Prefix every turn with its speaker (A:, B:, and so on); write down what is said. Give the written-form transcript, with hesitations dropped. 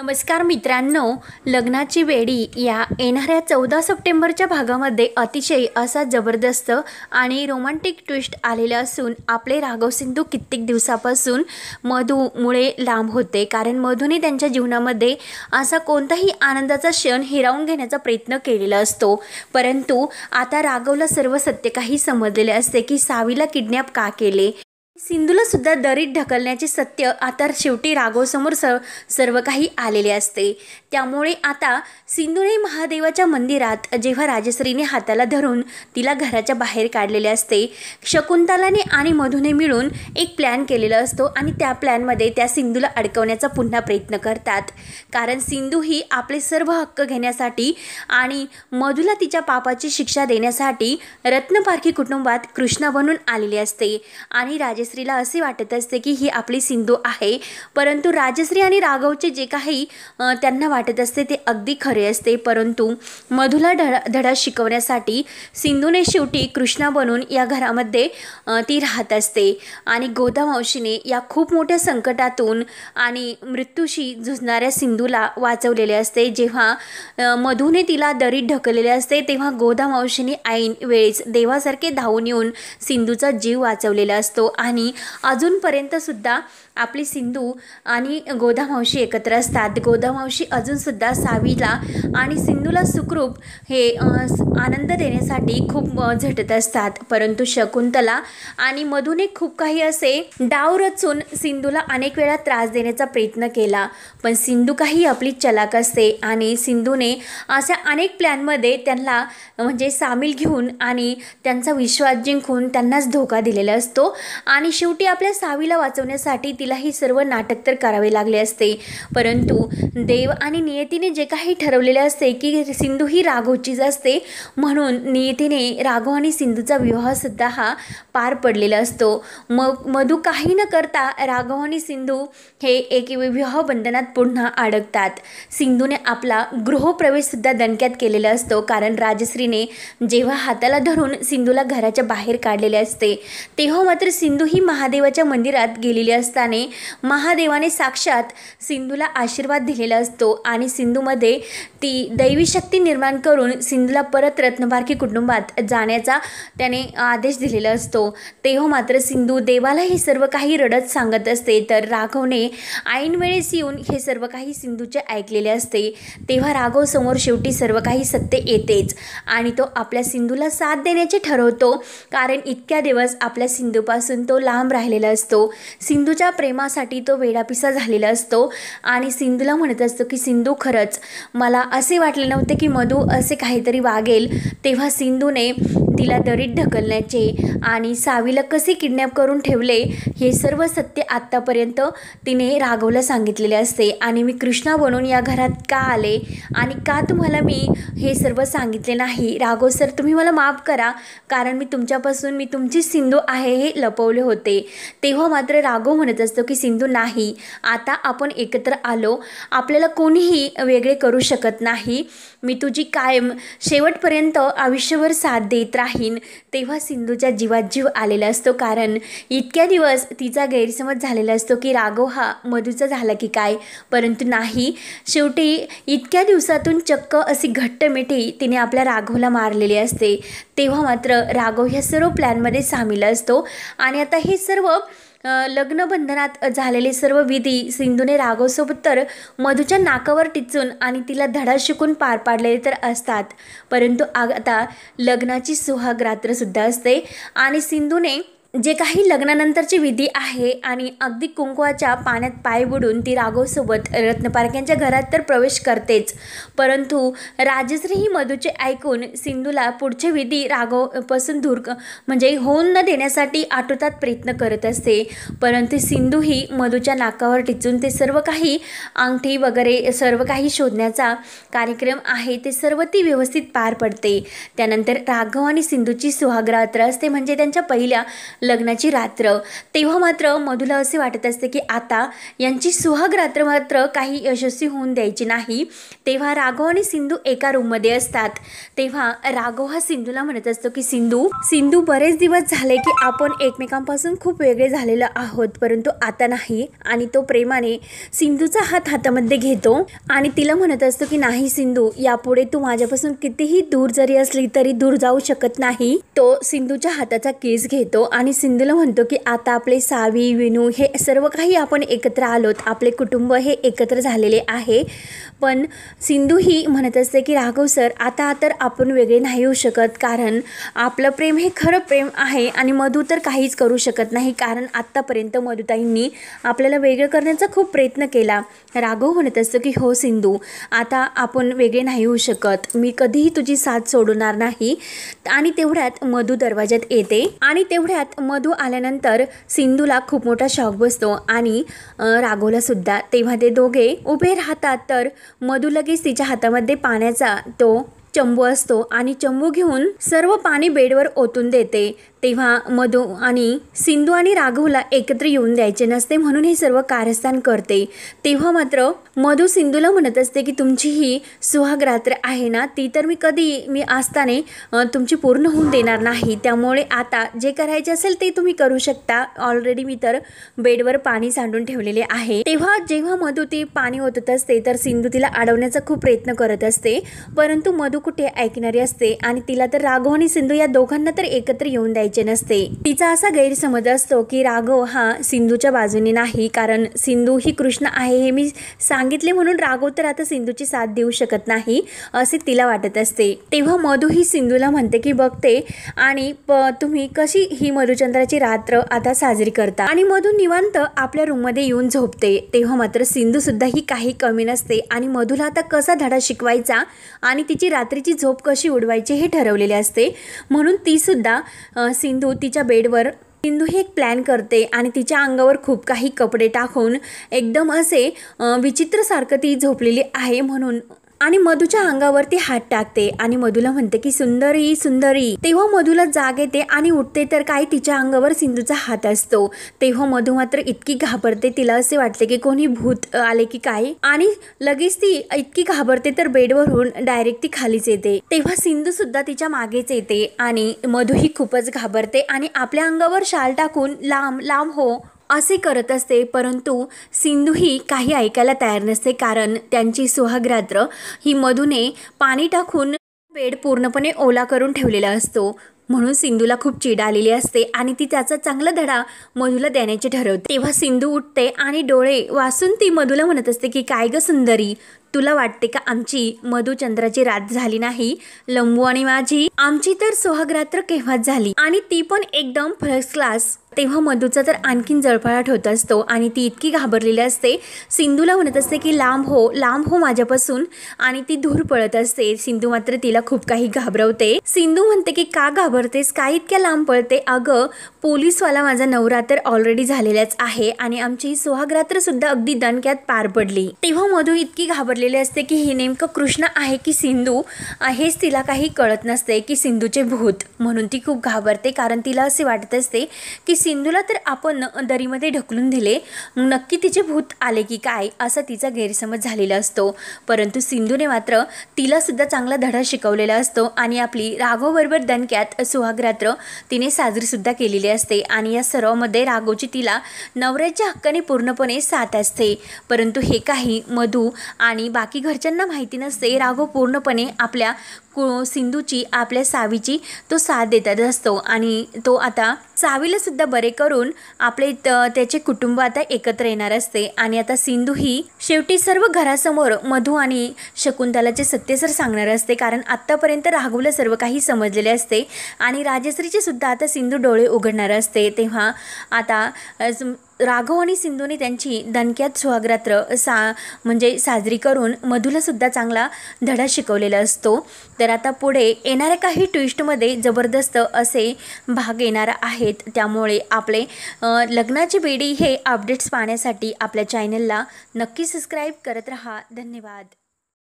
A: नमस्कार मित्रांनो, लग्नाची वेडी या येणाऱ्या 14 सप्टेंबरच्या भागामध्ये अतिशय असा जबरदस्त आणि रोमॅन्टिक ट्विस्ट आलेला असून आपले राघव सिंधू कित्येक दिवसापासून मधूमुळे लांब होते, कारण मधूने त्यांच्या जीवनामध्ये असा कोणताही आनंदाचा क्षण हिरावून घेण्याचा प्रयत्न केलेला असतो, परंतु आता राघवला सर्व सत्य काही समजलेले असते की सावीला किडनॅप का केले, सिंधूला सुद्धा दरीत ढकलण्याचे सत्य आता शेवटी राघवसमोर सर्व काही आलेले असते। त्यामुळे आता सिंधूने महादेवाच्या मंदिरात जेव्हा राजश्रीने हाताला धरून तिला घराच्या बाहेर काढलेले असते, शकुंतलाने आणि मधूने मिळून एक प्लॅन केलेला असतो आणि त्या प्लॅनमध्ये त्या सिंधूला अडकवण्याचा पुन्हा प्रयत्न करतात, कारण सिंधू ही आपले सर्व हक्क घेण्यासाठी आणि मधूला तिच्या पापाची शिक्षा देण्यासाठी रत्नपारखी कुटुंबात कृष्णा बनून आलेली असते आणि राजश्रीला असे वाटत असते की ही आपली सिंधू आहे, परंतु राजश्री आणि राघवचे जे काही त्यांना वाटत असते ते अगदी खरे असते। परंतु मधूला धडा शिकवण्यासाठी सिंधूने शेवटी कृष्णा बनून या घरामध्ये ती राहत असते आणि गोदा मावशीने या खूप मोठ्या संकटातून आणि मृत्यूशी झुंजणाऱ्या सिंधूला वाचवलेले असते। जेव्हा मधूने तिला दरीत ढकललेले असते तेव्हा गोदा मावशीने ऐन वेळेस देवासारखे धावून येऊन सिंधूचा जीव वाचवलेला असतो आणि अजूनपर्यंत सुद्धा आपली सिंधू आणि गोदा मावशी एकत्र असतात। गोदा मावशी अजूनसुद्धा सावीला आणि सिंधूला सुखरूप हे आनंद देण्यासाठी खूप झटत असतात, परंतु शकुंतला आणि मधूने खूप काही असे डाव रचून सिंधूला अनेक वेळा त्रास देण्याचा प्रयत्न केला, पण सिंधू काही आपली चलाक असते आणि सिंधूने अशा अनेक प्लॅनमध्ये त्यांना म्हणजे सामील घेऊन आणि त्यांचा विश्वास जिंकून त्यांनाच धोका दिलेला असतो आणि शेवटी आपल्या सावीला वाचवण्यासाठी तिला ही सर्व नाटक तर करावे लागले असते, परंतु देव आणि नियतीने जे काही ठरवलेले असते की सिंधू ही राघवचीच असते, म्हणून नियतीने राघव आणि सिंधूचा विवाहसुद्धा हा पार पडलेला असतो। मग मधू काही न करता राघव आणि सिंधू हे एक विवाह बंधनात पुन्हा अडकतात। सिंधूने आपला गृहप्रवेशसुद्धा दणक्यात केलेला असतो, कारण राजश्रीने जेव्हा हाताला धरून सिंधूला घराच्या बाहेर काढलेले असते तेव्हा मात्र सिंधू ही महादेवाच्या मंदिरात गेलेली असताना महादेवाने साक्षात सिंधूला आशीर्वाद दिलेला असतो आणि सिंधूमध्ये ती दैवी शक्ती निर्माण करून सिंधूला परत रत्नपारखी कुटुंबात जाण्याचा त्याने आदेश दिलेला असतो। तेव्हा मात्र सिंधू देवाला हे सर्व काही रडत सांगत असते, तर राघवने ऐन वेळेस येऊन हे सर्व काही सिंधूचे ऐकलेले असते। तेव्हा राघव समोर शेवटी सर्व काही सत्य येतेच आणि तो आपल्या सिंधूला साथ देण्याचे ठरवतो, कारण इतक्या दिवस आपल्या सिंधूपासून तो लांब राहिलेला असतो। सिंधूच्या प्रेमासाठी तो वेडापिसा झालेला असतो आणि सिंधूला म्हणत असतो की सिंधू, खरंच मला असे वाटले नव्हते की मधू असे काहीतरी वागेल। तेव्हा सिंधूने तिला दरीत ढकलण्याचे आणि सावीला कसे किडनॅप करून ठेवले हे सर्व सत्य आत्तापर्यंत तिने राघवला सांगितलेले असते आणि मी कृष्णा बनून या घरात का आले आणि का तुम्हाला मी हे सर्व सांगितले नाही, राघव सर तुम्ही मला माफ करा, कारण मी तुमच्यापासून मी तुमची सिंधू आहे हे लपवले होते। तेव्हा मात्र राघव म्हणत असतो की सिंधू नाही, आता आपण एकत्र आलो, आपल्याला कोणीही वेगळे करू शकत नाही, मी तुझी कायम शेवटपर्यंत आयुष्यभर साथ देत राहीन। तेव्हा सिंधूच्या जीवात जीव आलेला असतो, कारण इतक्या दिवस तिचा गैरसमज झालेला असतो की राघव हा मधूचा झाला की काय, परंतु नाही, शेवटी इतक्या दिवसातून चक्क अशी घट्ट मिठी तिने आपल्या राघवला मारलेली असते। तेव्हा मात्र राघव ह्या सर्व प्लॅनमध्ये सामील असतो आणि आता हे सर्व लग्नबंधनात झालेले सर्व विधी सिंधूने राघवसोबत तर मधूच्या नाकावर टिचून आणि तिला धडा शिकून पार पाडलेले तर असतात, परंतु आता लग्नाची सुहाग रात्रसुद्धा असते आणि सिंधूने जे काही लग्नानंतरची विधी आहे आणि अगदी कुंकवाच्या पाण्यात पाय बुडून ती राघवसोबत रत्नपारख्यांच्या घरात तर प्रवेश करतेच, परंतु राजश्री ही मधूचे ऐकून सिंधूला पुढचे विधी राघवपासून दूर म्हणजे होऊन न देण्यासाठी आटोकाट प्रयत्न करत असते, परंतु सिंधू ही मधूच्या नाकावर टिचून ते सर्व काही अंगठी वगैरे सर्व काही शोधण्याचा कार्यक्रम आहे ते सर्व ती व्यवस्थित पार पडते। त्यानंतर राघव आणि सिंधूची सुहाग रात्र असते, म्हणजे त्यांच्या पहिल्या लग्नाची रात्र, तेव्हा मात्र मधुला असे वाटत असते की आता यांची सुहाग रात्र मात्र काही यशस्वी होऊन द्यायची नाही। तेव्हा राघव आणि सिंधू एका रूममध्ये असतात। तेव्हा राघव हा सिंधूला म्हणत असतो की सिंधू बरेच दिवस झाले की आपण एकमेकांपासून खूप वेगळे झालेलो आहोत, परंतु आता नाही। आणि तो प्रेमाने सिंधूचा हात हातामध्ये घेतो आणि तिला म्हणत असतो की नाही सिंधू, यापुढे तू माझ्यापासून कितीही दूर जरी असली तरी दूर जाऊ शकत नाही। तो सिंधूच्या हाताचा केस घेतो आणि सिंधूला म्हणतो की आता आपले सावी, विनू हे सर्व काही आपण एकत्र आलोत, आपले कुटुंब हे एकत्र झालेले आहे। पण सिंधू ही म्हणत असते की राघव सर, आता तर आपण वेगळे नाही होऊ शकत, कारण आपलं प्रेम हे खरं प्रेम आहे आणि मधू तर काहीच करू शकत नाही, कारण आत्तापर्यंत मधुताईंनी आपल्याला वेगळं करण्याचा खूप प्रयत्न केला। राघव म्हणत असतो की हो सिंधू, आता आपण वेगळे नाही होऊ शकत, मी कधीही तुझी साथ सोडणार नाही। आणि तेवढ्यात मधू दरवाज्यात येते आणि तेवढ्यात मधू आल्यानंतर सिंधूला खूप मोठा शॉक बसतो आणि राघवला सुद्धा। तेव्हा ते दोघे उभे राहतात तर मधू लगेच तिच्या हातामध्ये पाण्याचा तो चंबू असतो आणि चंबू घेऊन सर्व पाणी बेडवर ओतून देते। तेव्हा मधू आणि सिंधू आणि राघवला एकत्र येऊन द्यायचे नसते, म्हणून हे सर्व कारस्थान करते। तेव्हा मात्र मधू सिंधूला म्हणत असते की तुमची ही सुहाग रात्र आहे ना, ती तर मी असताना तुमची पूर्ण होऊन देणार नाही, त्यामुळे आता जे करायचे असेल ते तुम्ही करू शकता। ऑलरेडी मी तर बेडवर पाणी सांडून ठेवलेले आहे। तेव्हा जेव्हा मधू ती पाणी ओतत असते तर सिंधू तिला अडवण्याचा खूप प्रयत्न करत असते, परंतु मधू कुठे ऐकणारी असते आणि तिला तर राघव आणि सिंधू या दोघांना तर एकत्र येऊन द्यायचे नसते। तिचा असा गैरसमज असतो की राघव हा सिंधूच्या बाजूने नाही, कारण सिंधू ही कृष्ण आहे हे मी सांगितले, म्हणून राघव तर आता सिंधूची साथ देऊ शकत नाही असे तिला वाटत असते। तेव्हा मधू ही सिंधूला म्हणते की बघते आणि तुम्ही कशी ही मधुचंद्राची रात्र आता साजरी करता। आणि मधू निवांत आपल्या रूममध्ये येऊन झोपते। तेव्हा मात्र सिंधू सुद्धा ही काही कमी नसते आणि मधूला आता कसा धडा शिकवायचा आणि तिची रात्रीची झोप कशी उडवायची हे ठरवलेले असते, म्हणून ती सुद्धा सिंधू तिच्या बेडवर सिंधू ही एक प्लॅन करते आणि तिच्या अंगावर खूप काही कपडे टाकून एकदम असे विचित्रसारखं ती झोपलेली आहे म्हणून, आणि मधूच्या अंगावरती हात टाकते आणि मधूला म्हणते की सुंदरी सुंदरी। तेव्हा मधूला जाग येते आणि उठते तर काय तिच्या अंगावर सिंधूचा हात असतो। तेव्हा मधू मात्र इतकी घाबरते, तिला असे वाटते की कोणी भूत आले की काय, आणि लगेच ती इतकी घाबरते तर बेडवरून डायरेक्ट ती खालीच येते। तेव्हा सिंधू सुद्धा तिच्या मागेच येते आणि मधू ही खूपच घाबरते आणि आपल्या अंगावर शाल टाकून लांब लांब हो असे करत असते, परंतु सिंधू ही काही ऐकायला तयार नसते, कारण त्यांची सुहाग रात्र ही मधूने पाणी टाकून बेड पूर्णपणे ओला करून ठेवलेला असतो, म्हणून सिंधूला खूप चिड आलेली असते आणि ती त्याचा चांगला धडा मधूला देण्याचे ठरवते। तेव्हा सिंधू उठते आणि डोळे वासून ती मधूला म्हणत असते की काय ग सुंदरी, तुला वाटते का आमची मधुचंद्राची रात झाली नाही? लंबू आणि माझी आमची तर सुहाग रात्र केव्हाच झाली, आणि ती पण एकदम फर्स्ट क्लास। तेव्हा मधूचा तर आणखीन जळफळाट होत असतो आणि ती इतकी घाबरलेली असते, सिंधूला म्हणत असते की लांब हो माझ्यापासून, आणि ती दूर पळत असते। सिंधू मात्र तिला खूप काही घाबरवते। सिंधू म्हणते की का घाबरतेस, काय इतक्या लांब पळते? अगं पोलीसवाला माझा नवरा तर ऑलरेडी झालेलाच आहे आणि आमची सुहाग रात्र सुद्धा अगदी दणक्यात पार पडली। तेव्हा मधू इतकी घाबरलेली असते की हे नेमकं कृष्ण आहे की सिंधू, हेच तिला काही कळत नसते की सिंधूचे भूत, म्हणून ती खूप घाबरते, कारण तिला असे वाटत असते की सिंधूला तर आपण दरीमध्ये ढकलून दिले, नक्की तिचे भूत आले की काय असा तिचा गैरसमज झालेला असतो। परंतु सिंधूने मात्र तिला सुद्धा चांगला धडा शिकवलेला असतो आणि आपली राघवबरोबर दणक्यात सुहाग रात्र तिने साजरी सुद्धा केलेली असते आणि या सर्वांमध्ये राघवची तिला नवऱ्याच्या हक्काने पूर्णपणे साथ असते। परंतु हे काही मधू आणि बाकी घरच्यांना माहिती नसते। राघव पूर्णपणे आपल्या सिंधूची, आपल्या सावीची तो साथ देत असतो आणि तो आता सावीला सुद्धा बरे करून आपले त्याचे कुटुंब आता एकत्र येणार असते। आणि आता सिंधू ही शेवटी सर्व घरासमोर मधू आणि शकुंतलाचे सत्यसर सांगणार असते, कारण आत्तापर्यंत राघवला सर्व काही समजलेले असते आणि राजश्रीचे सुद्धा आता सिंधू डोळे उघडणार असते। तेव्हा आता राघव आणि सिंधूने त्यांची दणक्यात सुहागरात्र म्हणजे साजरी करून मधूला सुद्धा चांगला धडा शिकवलेला असतो। तर आता पुढे येणाऱ्या काही ट्विस्टमध्ये जबरदस्त असे भाग येणार आहेत, त्यामुळे आपले लग्नाची बेडी हे अपडेट्स पाहण्यासाठी आपल्या चॅनलला नक्की सबस्क्राईब करत रहा। धन्यवाद।